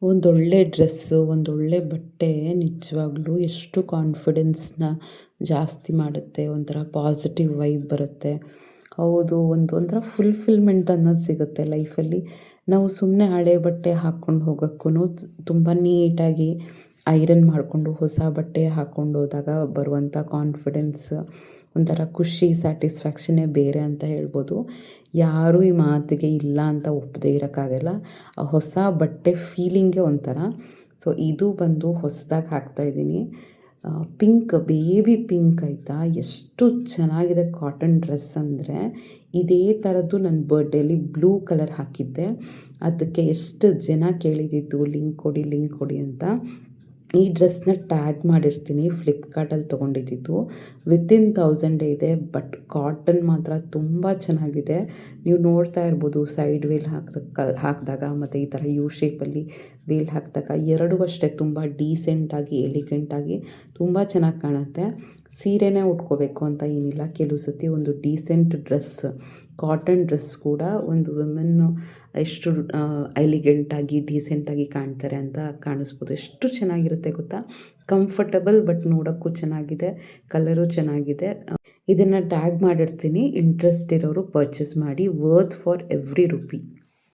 ಒಂದೊಳ್ಳೆ ಡ್ರೆಸ್ಸು, ಒಂದೊಳ್ಳೆ ಬಟ್ಟೆ ನಿಜವಾಗ್ಲೂ ಎಷ್ಟು ಕಾನ್ಫಿಡೆನ್ಸ್‌ನ ಜಾಸ್ತಿ ಮಾಡುತ್ತೆ. ಒಂಥರ ಪಾಸಿಟಿವ್ ವೈಬ್ ಬರುತ್ತೆ. ಹೌದು, ಒಂಥರ ಫುಲ್ಫಿಲ್ಮೆಂಟ್ ಅನ್ನೋದು ಸಿಗುತ್ತೆ ಲೈಫಲ್ಲಿ. ನಾವು ಸುಮ್ಮನೆ ಹಳೆ ಬಟ್ಟೆ ಹಾಕ್ಕೊಂಡು ಹೋಗೋಕ್ಕೂ ತುಂಬ ನೀಟಾಗಿ ಐರನ್ ಮಾಡಿಕೊಂಡು ಹೊಸ ಬಟ್ಟೆ ಹಾಕ್ಕೊಂಡು ಹೋದಾಗ ಬರುವಂಥ ಕಾನ್ಫಿಡೆನ್ಸ್, ಒಂಥರ ಖುಷಿ, ಸ್ಯಾಟಿಸ್ಫ್ಯಾಕ್ಷನ್ನೇ ಬೇರೆ ಅಂತ ಹೇಳ್ಬೋದು. ಯಾರೂ ಈ ಮಾತಿಗೆ ಇಲ್ಲ ಅಂತ ಒಪ್ಪದೇ ಇರೋಕ್ಕಾಗಲ್ಲ. ಆ ಹೊಸ ಬಟ್ಟೆ ಫೀಲಿಂಗೇ ಒಂಥರ. ಸೊ ಇದು ಬಂದು ಹೊಸದಾಗಿ ಹಾಕ್ತಾಯಿದ್ದೀನಿ. ಪಿಂಕ್, ಬೇಬಿ ಪಿಂಕ್ ಆಯಿತಾ, ಎಷ್ಟು ಚೆನ್ನಾಗಿದೆ ಕಾಟನ್ ಡ್ರೆಸ್ ಅಂದರೆ. ಇದೇ ಥರದ್ದು ನನ್ನ ಬರ್ಡೇಲಿ ಬ್ಲೂ ಕಲರ್ ಹಾಕಿದ್ದೆ. ಅದಕ್ಕೆ ಎಷ್ಟು ಜನ ಕೇಳಿದ್ದಿದ್ದು ಲಿಂಕ್ ಕೊಡಿ, ಲಿಂಕ್ ಕೊಡಿ ಅಂತ. ಈ ಡ್ರೆಸ್ನ ಟ್ಯಾಗ್ ಮಾಡಿರ್ತೀನಿ. ಫ್ಲಿಪ್ಕಾರ್ಟಲ್ಲಿ ತೊಗೊಂಡಿದ್ದಿದ್ದು. ವಿತಿನ್ 1000 ಇದೆ. ಬಟ್ ಕಾಟನ್ ಮಾತ್ರ ತುಂಬ ಚೆನ್ನಾಗಿದೆ. ನೀವು ನೋಡ್ತಾ ಇರ್ಬೋದು, ಸೈಡ್ ವೇಲ್ ಹಾಕಿದಾಗ ಮತ್ತು ಈ ಥರ ಯು ಶೇಪಲ್ಲಿ ವೇಲ್ ಹಾಕಿದಾಗ ಎರಡೂ ಅಷ್ಟೇ ತುಂಬ ಡೀಸೆಂಟಾಗಿ, ಎಲಿಗೆಂಟಾಗಿ ತುಂಬ ಚೆನ್ನಾಗಿ ಕಾಣುತ್ತೆ. ಸೀರೆನೇ ಉಟ್ಕೋಬೇಕು ಅಂತ ಏನಿಲ್ಲ. ಕೆಲವು ಸತಿ ಒಂದು ಡೀಸೆಂಟ್ ಡ್ರೆಸ್, ಕಾಟನ್ ಡ್ರೆಸ್ ಕೂಡ ಒಂದು ವುಮೆನ್ನು ಎಷ್ಟು ಎಲಿಗೆಂಟಾಗಿ, ಡೀಸೆಂಟಾಗಿ ಕಾಣ್ತಾರೆ ಅಂತ ಕಾಣಿಸ್ಬೋದು. ಎಷ್ಟು ಚೆನ್ನಾಗಿರುತ್ತೆ ಗೊತ್ತಾ. ಕಂಫರ್ಟಬಲ್, ಬಟ್ ನೋಡೋಕ್ಕೂ ಚೆನ್ನಾಗಿದೆ, ಕಲರು ಚೆನ್ನಾಗಿದೆ. ಇದನ್ನು ಟ್ಯಾಗ್ ಮಾಡಿರ್ತೀನಿ. ಇಂಟ್ರೆಸ್ಟ್ ಇರೋರು ಪರ್ಚೇಸ್ ಮಾಡಿ. Worth for every rupee.